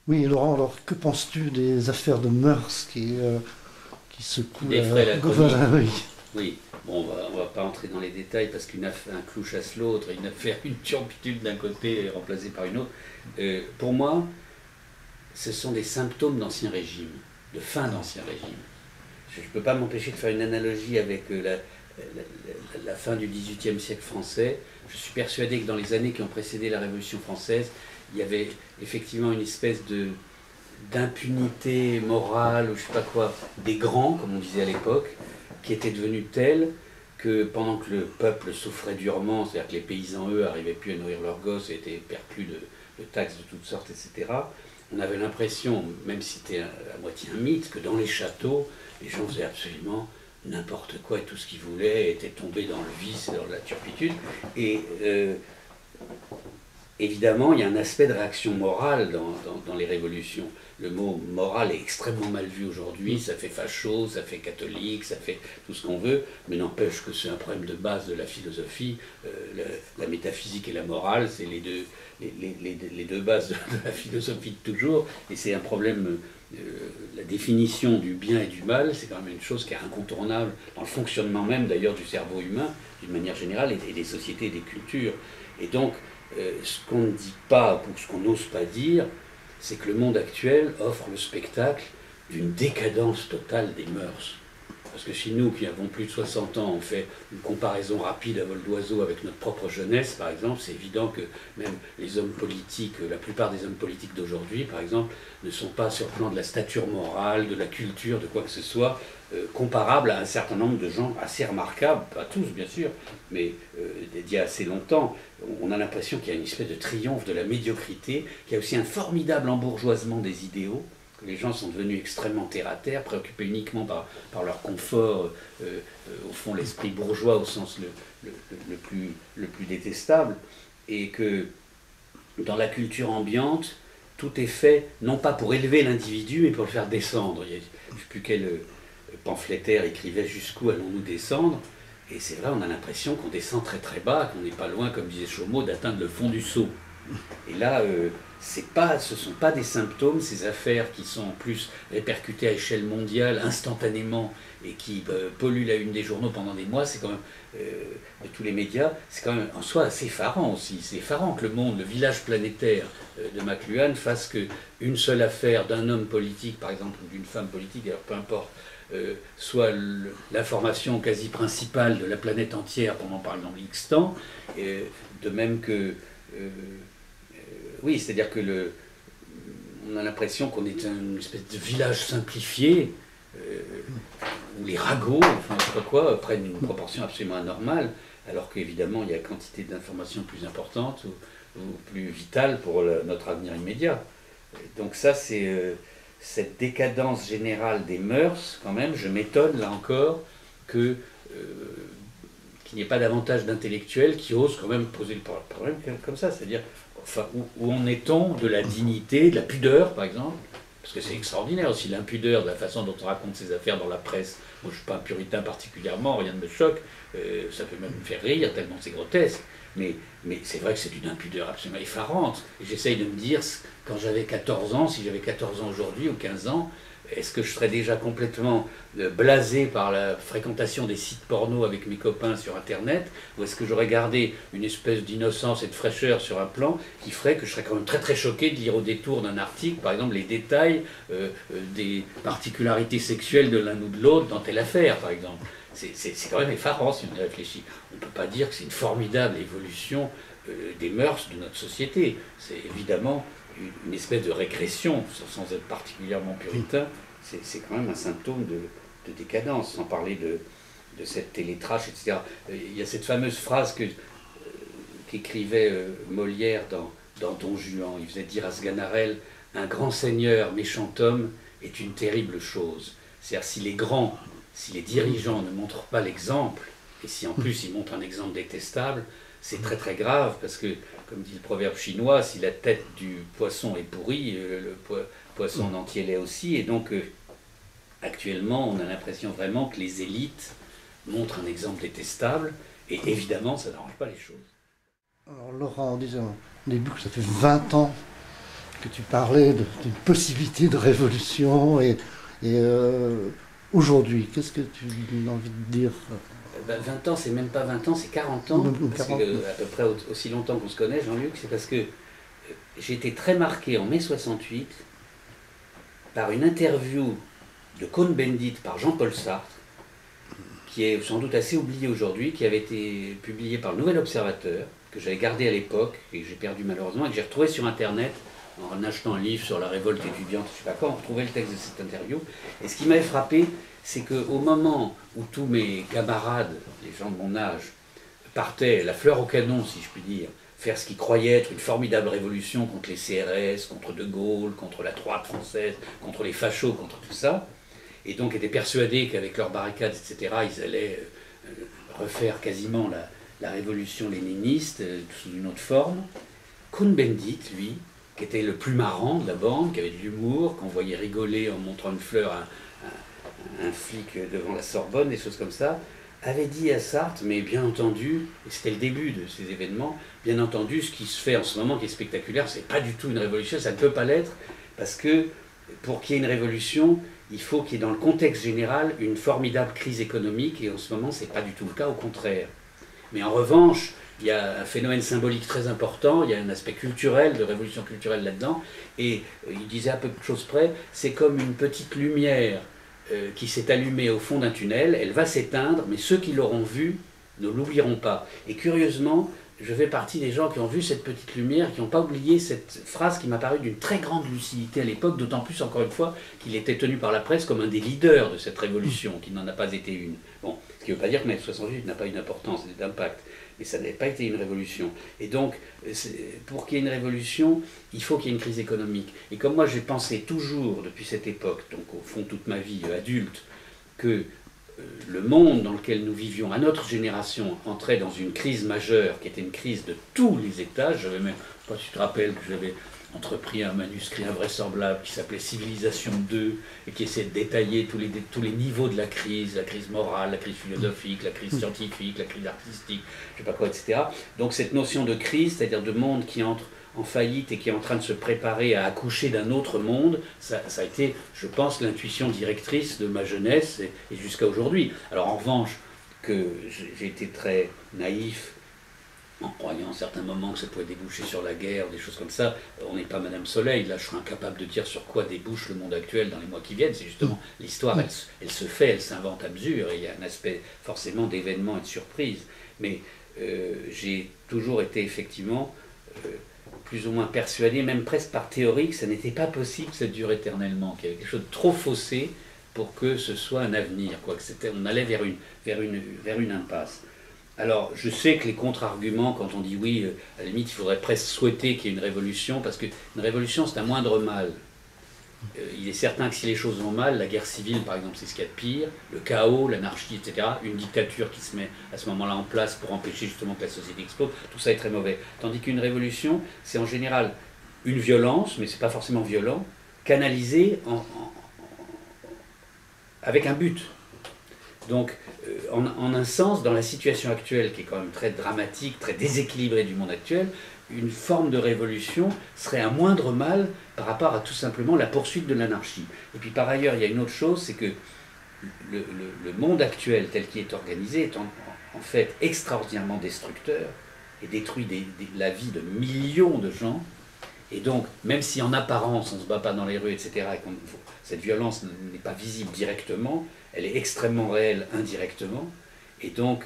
Oui, Laurent, alors que penses-tu des affaires de mœurs qui secouent Des frais la chronique. Oui. Oui, bon, on va pas entrer dans les détails parce qu'un clou chasse l'autre, une affaire, une turpitude d'un côté est remplacée par une autre. Pour moi, ce sont des symptômes d'ancien régime, de fin d'ancien régime. Je ne peux pas m'empêcher de faire une analogie avec la fin du XVIIIe siècle français. Je suis persuadé que dans les années qui ont précédé la Révolution française, il y avait effectivement une espèce d'impunité morale, ou je ne sais pas quoi, des grands, comme on disait à l'époque, qui était devenue telle que pendant que le peuple souffrait durement, c'est-à-dire que les paysans, eux, n'arrivaient plus à nourrir leurs gosses et étaient perclus de taxes de toutes sortes, etc., on avait l'impression, même si c'était à moitié un mythe, que dans les châteaux, les gens faisaient absolument n'importe quoi et tout ce qu'ils voulaient, étaient tombés dans le vice et dans la turpitude. Et évidemment, il y a un aspect de réaction morale dans les révolutions. Le mot moral est extrêmement mal vu aujourd'hui, ça fait facho, ça fait catholique, ça fait tout ce qu'on veut, mais n'empêche que c'est un problème de base de la philosophie. La métaphysique et la morale, c'est les deux bases de la philosophie de toujours, et c'est un problème, la définition du bien et du mal, c'est quand même une chose qui est incontournable dans le fonctionnement même d'ailleurs du cerveau humain, d'une manière générale, et des sociétés et des cultures. Et donc, ce qu'on ne dit pas, ou ce qu'on n'ose pas dire, c'est que le monde actuel offre le spectacle d'une décadence totale des mœurs. Parce que si nous, qui avons plus de 60 ans, on fait une comparaison rapide à vol d'oiseau avec notre propre jeunesse, par exemple, c'est évident que même les hommes politiques, la plupart des hommes politiques d'aujourd'hui, par exemple, ne sont pas sur le plan de la stature morale, de la culture, de quoi que ce soit, comparables à un certain nombre de gens assez remarquables, pas tous bien sûr, mais d'il y a assez longtemps. On a l'impression qu'il y a une espèce de triomphe de la médiocrité, qu'il y a aussi un formidable embourgeoisement des idéaux, que les gens sont devenus extrêmement terre-à-terre, préoccupés uniquement par leur confort, au fond l'esprit bourgeois au sens le plus détestable, et que dans la culture ambiante, tout est fait non pas pour élever l'individu, mais pour le faire descendre. Je ne sais plus quel pamphlétaire écrivait jusqu'où allons-nous descendre, et c'est vrai, on a l'impression qu'on descend très très bas, qu'on n'est pas loin, comme disait Chaumont, d'atteindre le fond du seau. Et là, ce ne sont pas des symptômes, ces affaires qui sont en plus répercutées à échelle mondiale instantanément et qui polluent la une des journaux pendant des mois, c'est quand même, de tous les médias, c'est quand même en soi assez effarant aussi. C'est effarant que le monde, le village planétaire de McLuhan fasse qu'une seule affaire d'un homme politique, par exemple, ou d'une femme politique, alors peu importe, soit l'information quasi principale de la planète entière pendant par exemple X temps, de même que oui, c'est-à-dire que on a l'impression qu'on est une espèce de village simplifié, où les ragots, enfin je sais pas quoi, prennent une proportion absolument anormale, alors qu'évidemment il y a quantité d'informations plus importantes ou plus vitales pour notre avenir immédiat. Donc ça c'est cette décadence générale des mœurs, quand même, je m'étonne là encore qu'il n'y ait pas davantage d'intellectuels qui osent quand même poser le problème comme ça, c'est-à-dire enfin, où en est-on de la dignité, de la pudeur, par exemple? Parce que c'est extraordinaire aussi, l'impudeur de la façon dont on raconte ces affaires dans la presse. Moi, je ne suis pas un puritain particulièrement, rien ne me choque, ça peut même me faire rire, tellement c'est grotesque. Mais c'est vrai que c'est d'une impudeur absolument effarante. Et j'essaye de me dire, quand j'avais 14 ans, si j'avais 14 ans aujourd'hui, ou 15 ans, est-ce que je serais déjà complètement blasé par la fréquentation des sites porno avec mes copains sur Internet, ou est-ce que j'aurais gardé une espèce d'innocence et de fraîcheur sur un plan qui ferait que je serais quand même très très choqué de lire au détour d'un article, par exemple, les détails des particularités sexuelles de l'un ou de l'autre dans telle affaire, par exemple. C'est quand même effarant si on y réfléchit. On ne peut pas dire que c'est une formidable évolution des mœurs de notre société. C'est évidemment une espèce de régression, sans être particulièrement puritain, c'est quand même un symptôme de décadence, sans parler de cette télétrash, etc. Il y a cette fameuse phrase qu'écrivait Molière dans Don Juan. Il faisait dire à Sganarelle, un grand seigneur, méchant homme, est une terrible chose. C'est-à-dire si les grands, si les dirigeants ne montrent pas l'exemple, et si en plus ils montrent un exemple détestable, c'est très très grave, parce que, comme dit le proverbe chinois, si la tête du poisson est pourrie, le poisson en entier l'est aussi, et donc actuellement on a l'impression vraiment que les élites montrent un exemple détestable, et évidemment ça n'arrange pas les choses. Alors Laurent, on disait au début que ça fait 20 ans puisque tu parlais d'une possibilité de révolution, et aujourd'hui, qu'est-ce que tu as envie de dire? 20 ans, c'est même pas 20 ans, c'est 40 ans. Parce 40. que, à peu près aussi longtemps qu'on se connaît, Jean-Luc, c'est parce que j'ai été très marqué en mai 68 par une interview de Cohn-Bendit par Jean-Paul Sartre, qui est sans doute assez oublié aujourd'hui, qui avait été publiée par le Nouvel Observateur, que j'avais gardé à l'époque, et que j'ai perdu malheureusement, et que j'ai retrouvé sur Internet, en achetant un livre sur la révolte étudiante, je ne sais pas quoi, on retrouvait le texte de cette interview. Et ce qui m'avait frappé, c'est qu'au moment où tous mes camarades, les gens de mon âge, partaient la fleur au canon, si je puis dire, faire ce qu'ils croyaient être une formidable révolution contre les CRS, contre De Gaulle, contre la droite française, contre les fachos, contre tout ça, et donc étaient persuadés qu'avec leurs barricades, etc., ils allaient refaire quasiment la révolution léniniste sous une autre forme. Cohn-Bendit, lui, qui était le plus marrant de la bande, qui avait de l'humour, qu'on voyait rigoler en montrant une fleur à un flic devant la Sorbonne, des choses comme ça, avait dit à Sartre, mais bien entendu, et c'était le début de ces événements, bien entendu, ce qui se fait en ce moment, qui est spectaculaire, c'est pas du tout une révolution, ça ne peut pas l'être, parce que pour qu'il y ait une révolution, il faut qu'il y ait dans le contexte général une formidable crise économique, et en ce moment, c'est pas du tout le cas, au contraire. Mais en revanche, il y a un phénomène symbolique très important, il y a un aspect culturel, de révolution culturelle là-dedans, et il disait à peu de choses près, c'est comme une petite lumière qui s'est allumée au fond d'un tunnel, elle va s'éteindre, mais ceux qui l'auront vue ne l'oublieront pas. Et curieusement, je fais partie des gens qui ont vu cette petite lumière, qui n'ont pas oublié cette phrase qui m'a paru d'une très grande lucidité à l'époque, d'autant plus, encore une fois, qu'il était tenu par la presse comme un des leaders de cette révolution, qui n'en a pas été une. Bon, ce qui ne veut pas dire que mai 68 n'a pas eu d'importance et d'impact, mais ça n'avait pas été une révolution. Et donc, pour qu'il y ait une révolution, il faut qu'il y ait une crise économique. Et comme moi j'ai pensé toujours, depuis cette époque, donc au fond toute ma vie adulte, que le monde dans lequel nous vivions, à notre génération, entrait dans une crise majeure, qui était une crise de tous les étages. J'avais même, je ne sais pas si tu te rappelles, que j'avais entrepris un manuscrit invraisemblable qui s'appelait Civilisation 2 et qui essayait de détailler tous les niveaux de la crise morale, la crise philosophique, la crise scientifique, la crise artistique, je ne sais pas quoi, etc. Donc cette notion de crise, c'est-à-dire de monde qui entre en faillite et qui est en train de se préparer à accoucher d'un autre monde, ça a été, je pense, l'intuition directrice de ma jeunesse et jusqu'à aujourd'hui. Alors en revanche, que j'ai été très naïf en croyant à certains moments que ça pouvait déboucher sur la guerre, des choses comme ça. On n'est pas Madame Soleil, là je serais incapable de dire sur quoi débouche le monde actuel dans les mois qui viennent. C'est justement l'histoire, elle se fait, elle s'invente à mesure, et il y a un aspect forcément d'événement et de surprise. Mais j'ai toujours été effectivement plus ou moins persuadé, même presque par théorie, que ça n'était pas possible que ça dure éternellement, qu'il y avait quelque chose de trop faussé pour que ce soit un avenir, quoi, que on allait vers une impasse. Alors, je sais que les contre-arguments, quand on dit oui, à la limite, il faudrait presque souhaiter qu'il y ait une révolution, parce qu'une révolution, c'est un moindre mal. Il est certain que si les choses vont mal, la guerre civile, par exemple, c'est ce qu'il y a de pire, le chaos, l'anarchie, etc., une dictature qui se met à ce moment-là en place pour empêcher justement que la société explose, tout ça est très mauvais. Tandis qu'une révolution, c'est en général une violence, mais c'est pas forcément violent, canalisée avec un but. Donc, en un sens, dans la situation actuelle, qui est quand même très dramatique, très déséquilibrée du monde actuel, une forme de révolution serait un moindre mal par rapport à tout simplement la poursuite de l'anarchie. Et puis par ailleurs, il y a une autre chose, c'est que le monde actuel tel qu'il est organisé est en fait extraordinairement destructeur et détruit la vie de millions de gens. Et donc, même si en apparence on ne se bat pas dans les rues, etc., et cette violence n'est pas visible directement, elle est extrêmement réelle indirectement. Et donc,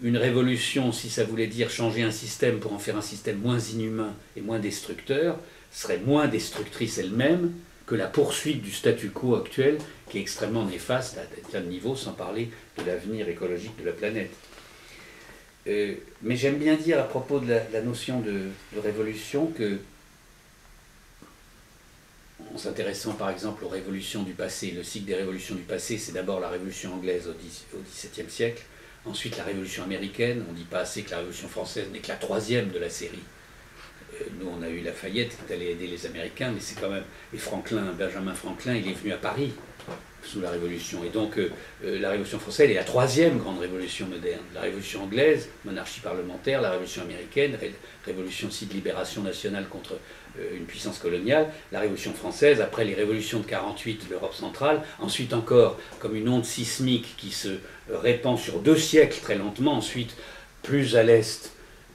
une révolution, si ça voulait dire changer un système pour en faire un système moins inhumain et moins destructeur, serait moins destructrice elle-même que la poursuite du statu quo actuel, qui est extrêmement néfaste à un certain niveau, sans parler de l'avenir écologique de la planète. Mais j'aime bien dire à propos de la notion de révolution que, en s'intéressant par exemple aux révolutions du passé, le cycle des révolutions du passé, c'est d'abord la révolution anglaise au XVIIe siècle, ensuite la révolution américaine, on ne dit pas assez que la révolution française n'est que la troisième de la série. Nous on a eu Lafayette qui est allé aider les Américains, mais c'est quand même, et Benjamin Franklin, il est venu à Paris sous la Révolution. Et donc la Révolution française est la troisième grande révolution moderne. La Révolution anglaise, monarchie parlementaire, la Révolution américaine, révolution aussi de libération nationale contre une puissance coloniale, la Révolution française, après les révolutions de 48 de l'Europe centrale, ensuite encore comme une onde sismique qui se répand sur 2 siècles très lentement, ensuite plus à l'est,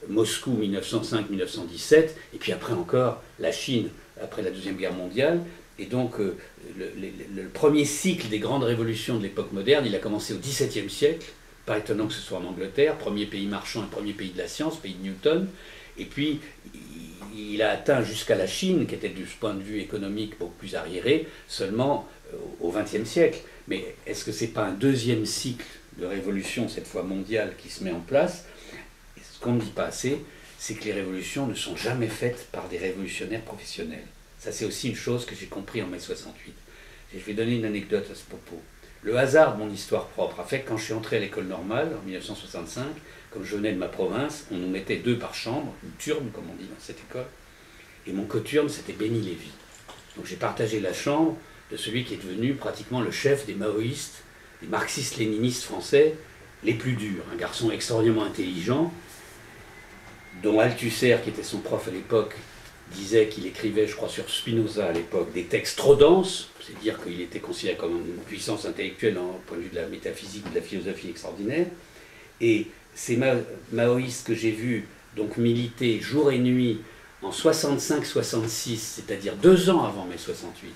Moscou 1905-1917, et puis après encore la Chine après la Deuxième Guerre mondiale. Et donc le premier cycle des grandes révolutions de l'époque moderne, il a commencé au XVIIe siècle, pas étonnant que ce soit en Angleterre, premier pays marchand et premier pays de la science, pays de Newton, et puis il a atteint jusqu'à la Chine, qui était de ce point de vue économique beaucoup plus arriéré, seulement au XXe siècle. Mais est-ce que ce n'est pas un deuxième cycle de révolution, cette fois mondiale, qui se met en place? Et ce qu'on ne dit pas assez, c'est que les révolutions ne sont jamais faites par des révolutionnaires professionnels. Ça, c'est aussi une chose que j'ai compris en mai 68. Et je vais donner une anecdote à ce propos. Le hasard de mon histoire propre a fait que quand je suis entré à l'école normale, en 1965, comme je venais de ma province, on nous mettait 2 par chambre, une turne, comme on dit dans cette école, et mon coturne, c'était Béni Lévy. Donc j'ai partagé la chambre de celui qui est devenu pratiquement le chef des maoïstes, des marxistes-léninistes français les plus durs, un garçon extraordinairement intelligent, dont Althusser, qui était son prof à l'époque, disait qu'il écrivait, je crois, sur Spinoza à l'époque, des textes trop denses, c'est dire qu'il était considéré comme une puissance intellectuelle au point de vue de la métaphysique, de la philosophie extraordinaire. Et ces maoïstes que j'ai vus donc militer jour et nuit en 65-66, c'est-à-dire 2 ans avant mai 68,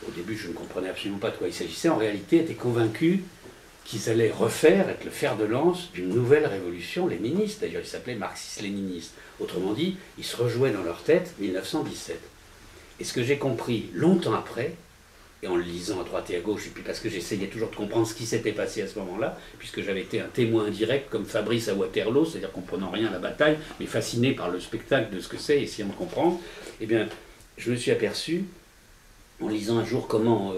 au début je ne comprenais absolument pas de quoi il s'agissait, en réalité étaient convaincus qu'ils allaient refaire, être le fer de lance d'une nouvelle révolution léniniste. D'ailleurs, ils s'appelaient marxistes-léninistes. Autrement dit, ils se rejouaient dans leur tête 1917. Et ce que j'ai compris longtemps après, et en le lisant à droite et à gauche, et puis parce que j'essayais toujours de comprendre ce qui s'était passé à ce moment-là, puisque j'avais été un témoin indirect comme Fabrice à Waterloo, c'est-à-dire comprenant rien à la bataille, mais fasciné par le spectacle de ce que c'est, essayant de comprendre, eh bien, je me suis aperçu, en lisant un jour comment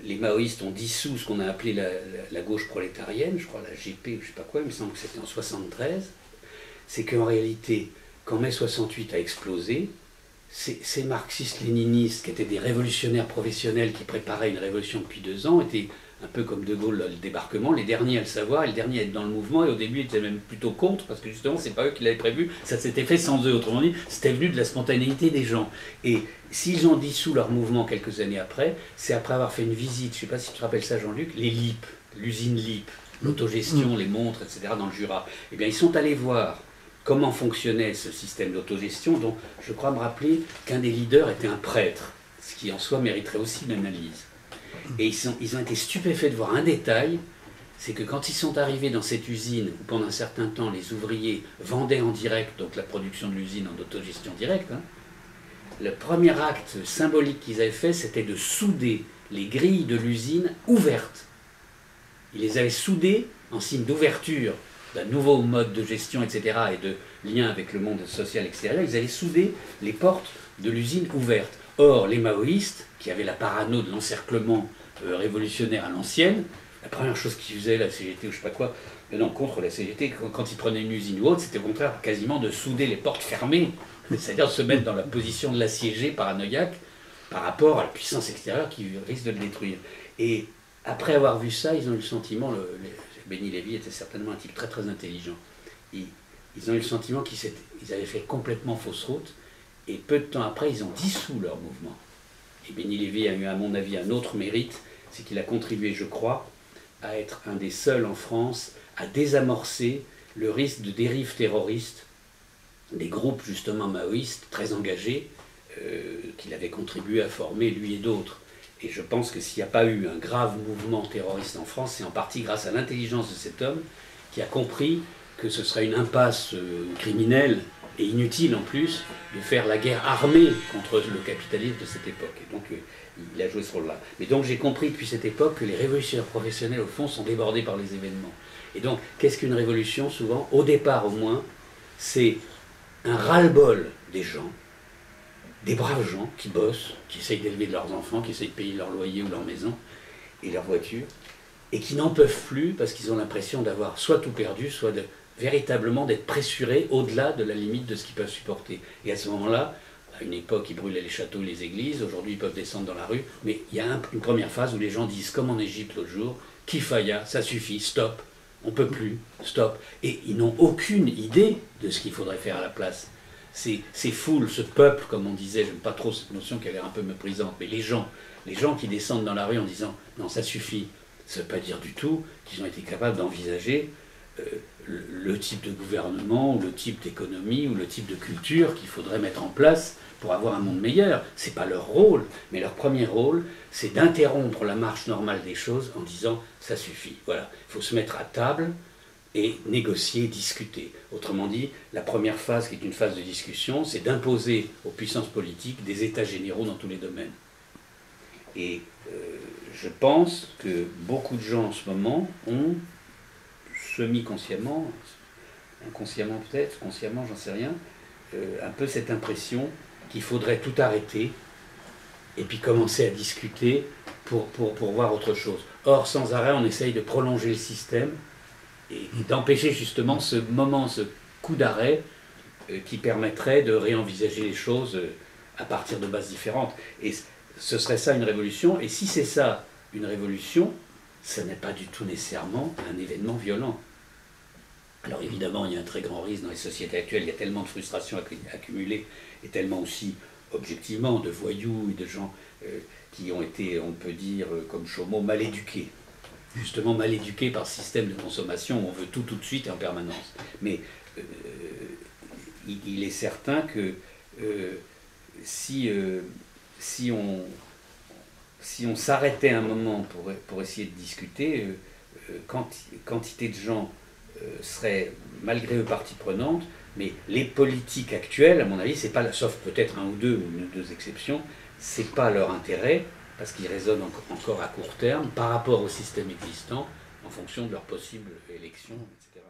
les maoïstes ont dissous ce qu'on a appelé la gauche prolétarienne, je crois la GP ou je ne sais pas quoi, il me semble que c'était en 73, c'est qu'en réalité, quand mai 68 a explosé, ces marxistes-léninistes, qui étaient des révolutionnaires professionnels qui préparaient une révolution depuis 2 ans, étaient un peu comme De Gaulle, le débarquement, les derniers à le savoir, et les derniers à être dans le mouvement, et au début ils étaient même plutôt contre, parce que justement c'est pas eux qui l'avaient prévu, ça s'était fait sans eux, autrement dit, c'était venu de la spontanéité des gens. Et s'ils ont dissous leur mouvement quelques années après, c'est après avoir fait une visite, je ne sais pas si tu te rappelles ça Jean-Luc, les LIP, l'usine LIP, l'autogestion, les montres, etc., dans le Jura. Eh bien ils sont allés voir comment fonctionnait ce système d'autogestion, dont je crois me rappeler qu'un des leaders était un prêtre, ce qui en soi mériterait aussi une analyse. Et ils ont été stupéfaits de voir un détail, c'est que quand ils sont arrivés dans cette usine, où pendant un certain temps les ouvriers vendaient en direct, donc la production de l'usine en autogestion directe, le premier acte symbolique qu'ils avaient fait, c'était de souder les grilles de l'usine ouvertes. Ils les avaient soudées en signe d'ouverture d'un nouveau mode de gestion, etc., et de lien avec le monde social extérieur. Ils avaient soudé les portes de l'usine ouvertes. Or, les maoïstes, qui avaient la parano de l'encerclement révolutionnaire à l'ancienne, la première chose qu'ils faisaient, la CGT ou je sais pas quoi, non, contre la CGT, quand ils prenaient une usine ou autre, c'était au contraire quasiment de souder les portes fermées, c'est-à-dire de se mettre dans la position de l'assiégé paranoïaque par rapport à la puissance extérieure qui risque de le détruire. Et après avoir vu ça, ils ont eu le sentiment, Béni Lévy était certainement un type très très intelligent, ils ont eu le sentiment qu'ils avaient fait complètement fausse route, et peu de temps après, ils ont dissous leur mouvement. Et Béni Lévy a eu, à mon avis, un autre mérite, c'est qu'il a contribué, je crois, à être un des seuls en France à désamorcer le risque de dérive terroriste des groupes justement maoïstes très engagés qu'il avait contribué à former, lui et d'autres. Et je pense que s'il n'y a pas eu un grave mouvement terroriste en France, c'est en partie grâce à l'intelligence de cet homme qui a compris que ce serait une impasse criminelle et inutile en plus de faire la guerre armée contre le capitalisme de cette époque. Et donc il a joué ce rôle-là. Mais donc j'ai compris depuis cette époque que les révolutionnaires professionnels au fond sont débordés par les événements. Et donc qu'est-ce qu'une révolution souvent? Au départ au moins, c'est un ras-le-bol des gens, des braves gens qui bossent, qui essayent d'élever leurs enfants, qui essayent de payer leur loyer ou leur maison et leur voiture, et qui n'en peuvent plus parce qu'ils ont l'impression d'avoir soit tout perdu, soit véritablement d'être pressurés au-delà de la limite de ce qu'ils peuvent supporter. Et à ce moment-là, À une époque, ils brûlaient les châteaux, les églises. Aujourd'hui, ils peuvent descendre dans la rue. Mais il y a une première phase où les gens disent, comme en Égypte l'autre jour, Kifaya, ça suffit, stop, on ne peut plus, stop. Et ils n'ont aucune idée de ce qu'il faudrait faire à la place. Ces foules, ce peuple, comme on disait, j'aime pas trop cette notion qui a l'air un peu méprisante, mais les gens qui descendent dans la rue en disant, non, ça suffit, ça ne veut pas dire du tout qu'ils ont été capables d'envisager le type de gouvernement, ou le type d'économie, ou le type de culture qu'il faudrait mettre en place pour avoir un monde meilleur. Ce n'est pas leur rôle, mais leur premier rôle, c'est d'interrompre la marche normale des choses en disant « ça suffit ». Voilà, il faut se mettre à table et négocier, discuter. Autrement dit, la première phase, qui est une phase de discussion, c'est d'imposer aux puissances politiques des états généraux dans tous les domaines. Et je pense que beaucoup de gens en ce moment ont semi-consciemment, inconsciemment peut-être, consciemment, j'en sais rien, un peu cette impression qu'il faudrait tout arrêter et puis commencer à discuter pour voir autre chose. Or, sans arrêt, on essaye de prolonger le système et d'empêcher justement ce moment, ce coup d'arrêt qui permettrait de réenvisager les choses à partir de bases différentes. Et ce serait ça une révolution, et si c'est ça une révolution, ce n'est pas du tout nécessairement un événement violent. Alors évidemment, il y a un très grand risque dans les sociétés actuelles, il y a tellement de frustrations accumulées, et tellement aussi, objectivement, de voyous et de gens qui ont été, on peut dire, comme Chomeau, mal éduqués. Justement mal éduqués par ce système de consommation où on veut tout de suite et en permanence. Mais il est certain que si on s'arrêtait un moment pour essayer de discuter, quantité de gens seraient malgré eux partie prenante, mais les politiques actuelles, à mon avis, c'est pas, sauf peut-être un ou deux exceptions, c'est pas leur intérêt, parce qu'ils raisonnent encore à court terme par rapport au système existant, en fonction de leur possible élection, etc.